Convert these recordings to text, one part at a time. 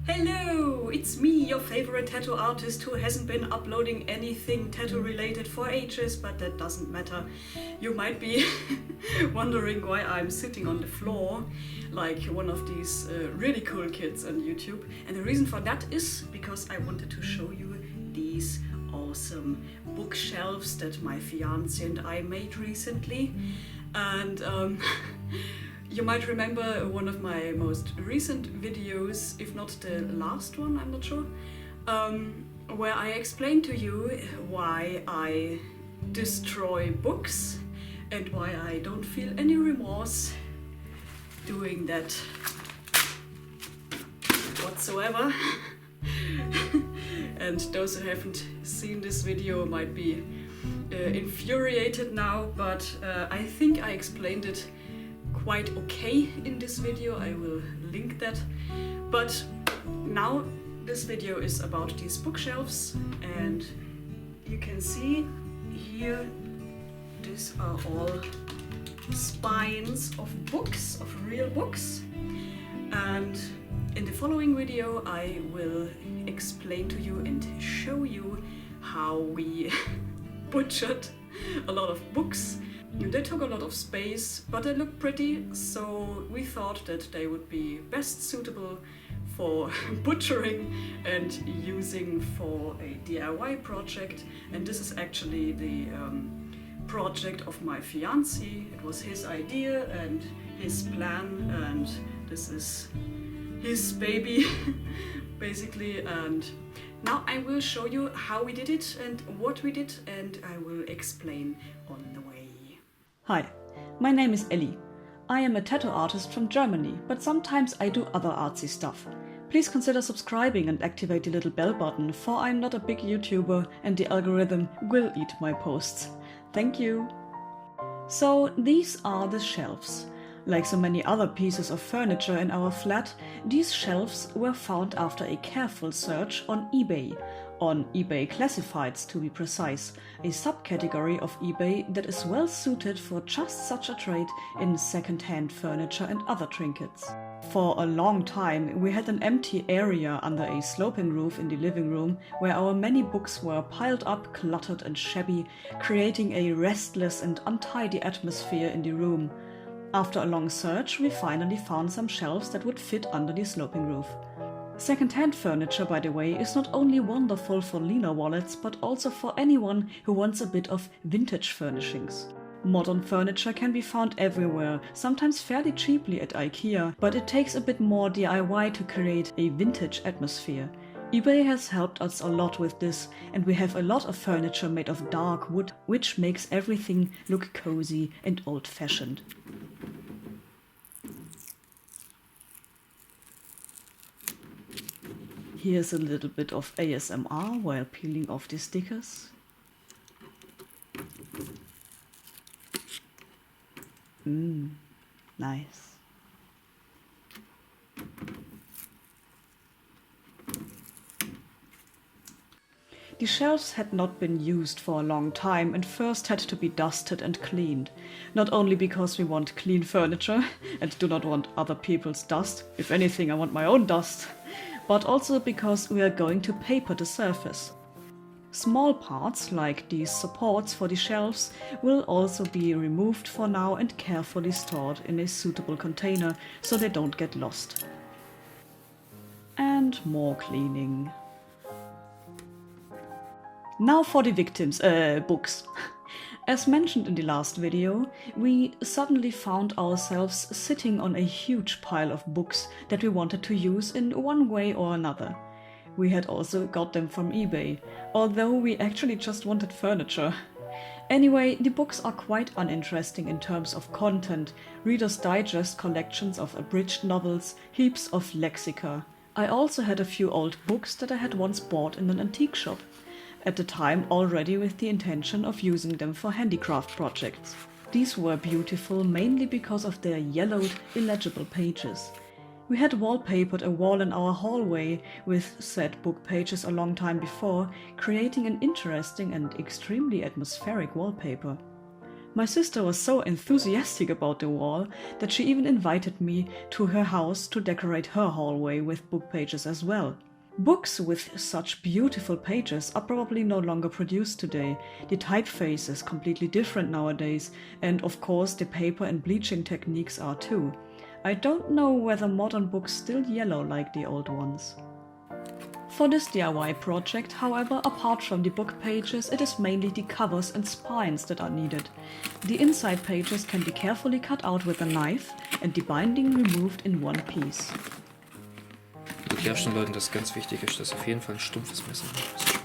Hello, it's me, your favorite tattoo artist who hasn't been uploading anything tattoo related for ages, but that doesn't matter. You might be wondering why I'm sitting on the floor like one of these really cool kids on YouTube. And the reason for that is because I wanted to show you these awesome bookshelves that my fiance and I made recently. And you might remember one of my most recent videos, if not the last one, I'm not sure, where I explained to you why I destroy books and why I don't feel any remorse doing that whatsoever. And those who haven't seen this video might be infuriated now, but I think I explained it quite okay in this video. I will link that. But now this video is about these bookshelves, and you can see here these are all spines of books, of real books. And in the following video I will explain to you and show you how we butchered a lot of books. They took a lot of space, but they look pretty, so we thought that they would be best suitable for butchering and using for a DIY project. And this is actually the project of my fiancé. It was his idea and his plan, and this is his baby basically. And now I will show you how we did it and what we did, and I will explain on the way. Hi, my name is Ellie. I am a tattoo artist from Germany, but sometimes I do other artsy stuff. Please consider subscribing and activate the little bell button, for I'm not a big YouTuber and the algorithm will eat my posts. Thank you! So these are the shelves. Like so many other pieces of furniture in our flat, these shelves were found after a careful search on eBay Classifieds to be precise, a subcategory of eBay that is well suited for just such a trade in second-hand furniture and other trinkets. For a long time we had an empty area under a sloping roof in the living room where our many books were piled up, cluttered and shabby, creating a restless and untidy atmosphere in the room. After a long search, we finally found some shelves that would fit under the sloping roof. Second-hand furniture, by the way, is not only wonderful for leaner wallets, but also for anyone who wants a bit of vintage furnishings. Modern furniture can be found everywhere, sometimes fairly cheaply at IKEA, but it takes a bit more DIY to create a vintage atmosphere. eBay has helped us a lot with this, and we have a lot of furniture made of dark wood, which makes everything look cozy and old-fashioned. Here's a little bit of ASMR while peeling off the stickers. Nice. The shelves had not been used for a long time and first had to be dusted and cleaned. Not only because we want clean furniture and do not want other people's dust, if anything I want my own dust, but also because we are going to paper the surface. Small parts, like these supports for the shelves, will also be removed for now and carefully stored in a suitable container so they don't get lost. And more cleaning. Now for the victims, books. As mentioned in the last video, we suddenly found ourselves sitting on a huge pile of books that we wanted to use in one way or another. We had also got them from eBay, although we actually just wanted furniture. Anyway, the books are quite uninteresting in terms of content, Reader's Digest collections of abridged novels, heaps of lexica. I also had a few old books that I had once bought in an antique shop. At the time already with the intention of using them for handicraft projects. These were beautiful mainly because of their yellowed, illegible pages. We had wallpapered a wall in our hallway with said book pages a long time before, creating an interesting and extremely atmospheric wallpaper. My sister was so enthusiastic about the wall that she even invited me to her house to decorate her hallway with book pages as well. Books with such beautiful pages are probably no longer produced today. The typeface is completely different nowadays, and of course the paper and bleaching techniques are too. I don't know whether modern books still yellow like the old ones. For this DIY project, however, apart from the book pages, it is mainly the covers and spines that are needed. The inside pages can be carefully cut out with a knife and the binding removed in one piece. Ich erkläre schon Leuten, dass ganz wichtig ist, dass auf jeden Fall ein stumpfes Messer ist.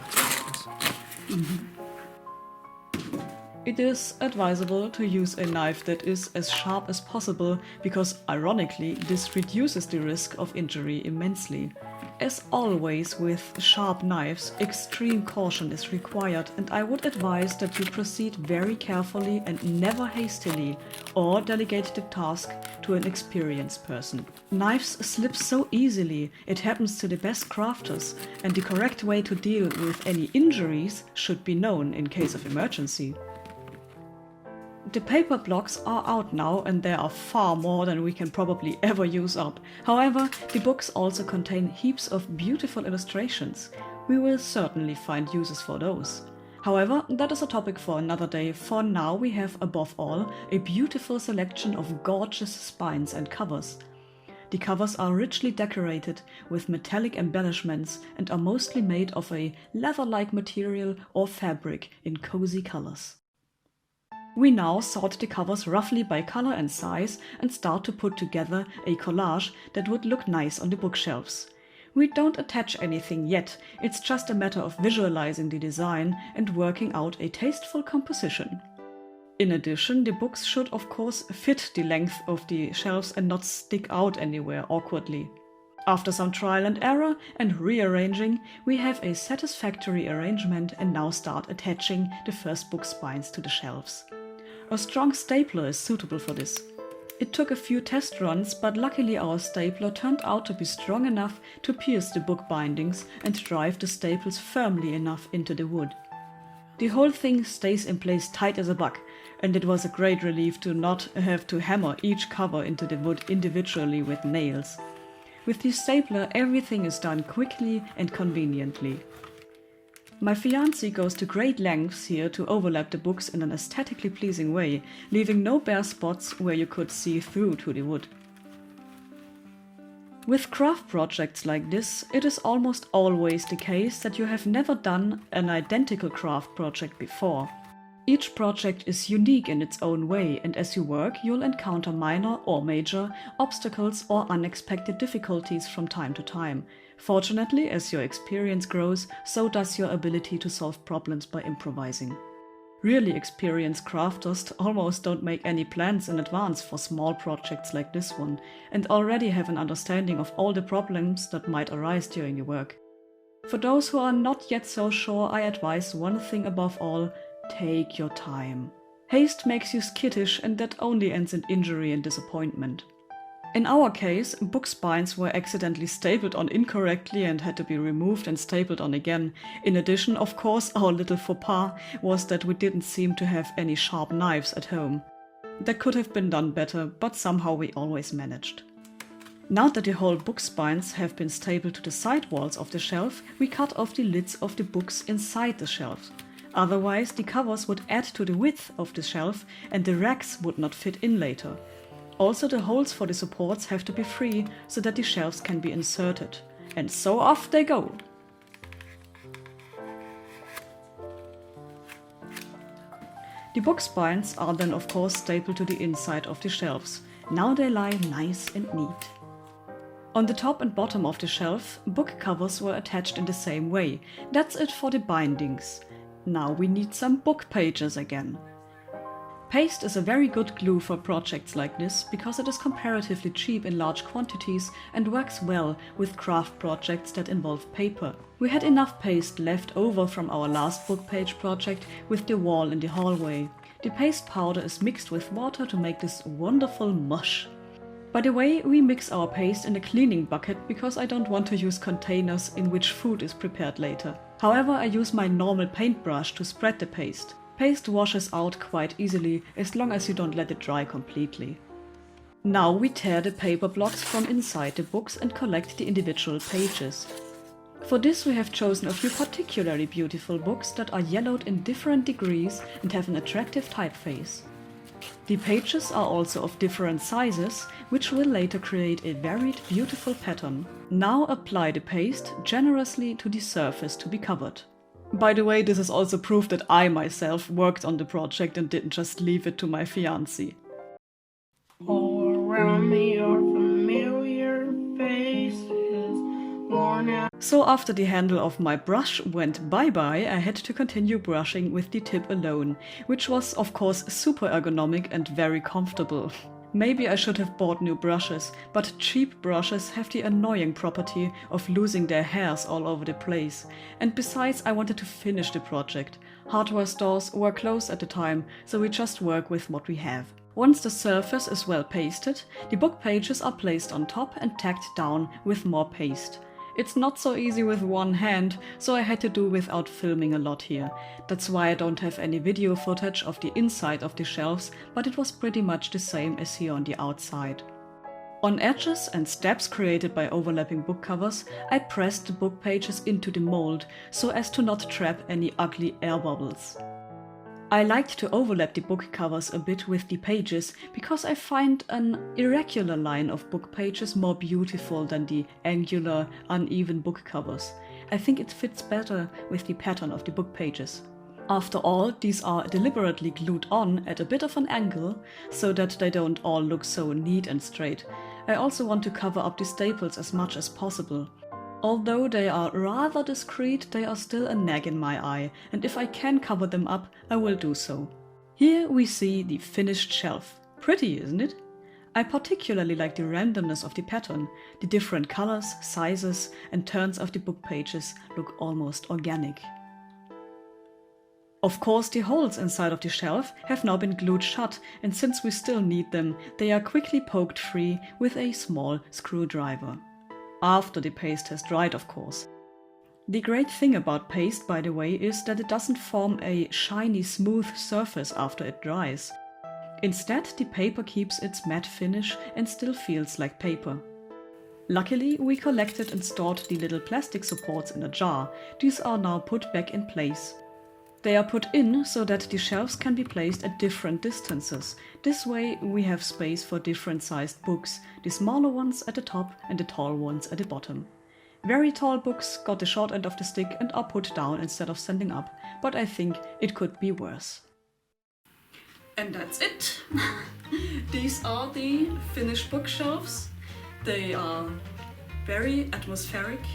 It is advisable to use a knife that is as sharp as possible because, ironically, this reduces the risk of injury immensely. As always with sharp knives, extreme caution is required, and I would advise that you proceed very carefully and never hastily, or delegate the task to an experienced person. Knives slip so easily, it happens to the best crafters, and the correct way to deal with any injuries should be known in case of emergency. The paper blocks are out now, and there are far more than we can probably ever use up. However, the books also contain heaps of beautiful illustrations. We will certainly find uses for those. However, that is a topic for another day. For now we have, above all, a beautiful selection of gorgeous spines and covers. The covers are richly decorated with metallic embellishments and are mostly made of a leather-like material or fabric in cozy colors. We now sort the covers roughly by color and size and start to put together a collage that would look nice on the bookshelves. We don't attach anything yet, it's just a matter of visualizing the design and working out a tasteful composition. In addition, the books should of course fit the length of the shelves and not stick out anywhere awkwardly. After some trial and error and rearranging, we have a satisfactory arrangement and now start attaching the first book spines to the shelves. A strong stapler is suitable for this. It took a few test runs, but luckily our stapler turned out to be strong enough to pierce the book bindings and drive the staples firmly enough into the wood. The whole thing stays in place tight as a buck, and it was a great relief to not have to hammer each cover into the wood individually with nails. With the stapler, everything is done quickly and conveniently. My fiancé goes to great lengths here to overlap the books in an aesthetically pleasing way, leaving no bare spots where you could see through to the wood. With craft projects like this, it is almost always the case that you have never done an identical craft project before. Each project is unique in its own way, and as you work, you'll encounter minor or major obstacles or unexpected difficulties from time to time. Fortunately, as your experience grows, so does your ability to solve problems by improvising. Really experienced crafters almost don't make any plans in advance for small projects like this one, and already have an understanding of all the problems that might arise during the work. For those who are not yet so sure, I advise one thing above all: take your time. Haste makes you skittish, and that only ends in injury and disappointment. In our case, book spines were accidentally stapled on incorrectly and had to be removed and stapled on again. In addition, of course, our little faux pas was that we didn't seem to have any sharp knives at home. That could have been done better, but somehow we always managed. Now that the whole book spines have been stapled to the side walls of the shelf, we cut off the lids of the books inside the shelf. Otherwise, the covers would add to the width of the shelf and the racks would not fit in later. Also, the holes for the supports have to be free so that the shelves can be inserted. And so off they go! The book spines are then of course stapled to the inside of the shelves. Now they lie nice and neat. On the top and bottom of the shelf, book covers were attached in the same way. That's it for the bindings. Now we need some book pages again. Paste is a very good glue for projects like this because it is comparatively cheap in large quantities and works well with craft projects that involve paper. We had enough paste left over from our last book page project with the wall in the hallway. The paste powder is mixed with water to make this wonderful mush. By the way, we mix our paste in a cleaning bucket because I don't want to use containers in which food is prepared later. However, I use my normal paintbrush to spread the paste. Paste washes out quite easily as long as you don't let it dry completely. Now we tear the paper blocks from inside the books and collect the individual pages. For this we have chosen a few particularly beautiful books that are yellowed in different degrees and have an attractive typeface. The pages are also of different sizes, which will later create a varied, beautiful pattern. Now apply the paste generously to the surface to be covered. By the way, this is also proof that I myself worked on the project and didn't just leave it to my fiancé. All around me are familiar faces, worn out. So after the handle of my brush went bye-bye, I had to continue brushing with the tip alone, which was of course super ergonomic and very comfortable. Maybe I should have bought new brushes, but cheap brushes have the annoying property of losing their hairs all over the place. And besides, I wanted to finish the project. Hardware stores were closed at the time, so we just work with what we have. Once the surface is well pasted, the book pages are placed on top and tacked down with more paste. It's not so easy with one hand, so I had to do without filming a lot here. That's why I don't have any video footage of the inside of the shelves, but it was pretty much the same as here on the outside. On edges and steps created by overlapping book covers, I pressed the book pages into the mold so as to not trap any ugly air bubbles. I liked to overlap the book covers a bit with the pages because I find an irregular line of book pages more beautiful than the angular, uneven book covers. I think it fits better with the pattern of the book pages. After all, these are deliberately glued on at a bit of an angle so that they don't all look so neat and straight. I also want to cover up the staples as much as possible. Although they are rather discreet, they are still a nag in my eye, and if I can cover them up, I will do so. Here we see the finished shelf. Pretty, isn't it? I particularly like the randomness of the pattern. The different colors, sizes, and turns of the book pages look almost organic. Of course, the holes inside of the shelf have now been glued shut, and since we still need them, they are quickly poked free with a small screwdriver. After the paste has dried, of course. The great thing about paste, by the way, is that it doesn't form a shiny, smooth surface after it dries. Instead, the paper keeps its matte finish and still feels like paper. Luckily, we collected and stored the little plastic supports in a jar. These are now put back in place. They are put in so that the shelves can be placed at different distances. This way we have space for different sized books, the smaller ones at the top and the tall ones at the bottom. Very tall books got the short end of the stick and are put down instead of standing up, but I think it could be worse. And that's it. These are the finished bookshelves. They are very atmospheric,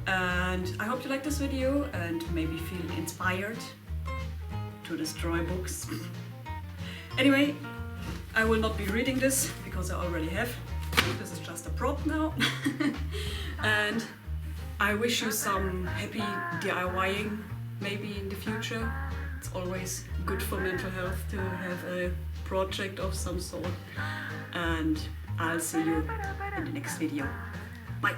and I hope you like this video and maybe feel inspired to destroy books. Anyway, I will not be reading this because I already have. This is just a prop now. And I wish you some happy DIYing maybe in the future. It's always good for mental health to have a project of some sort. And I'll see you in the next video. Bye!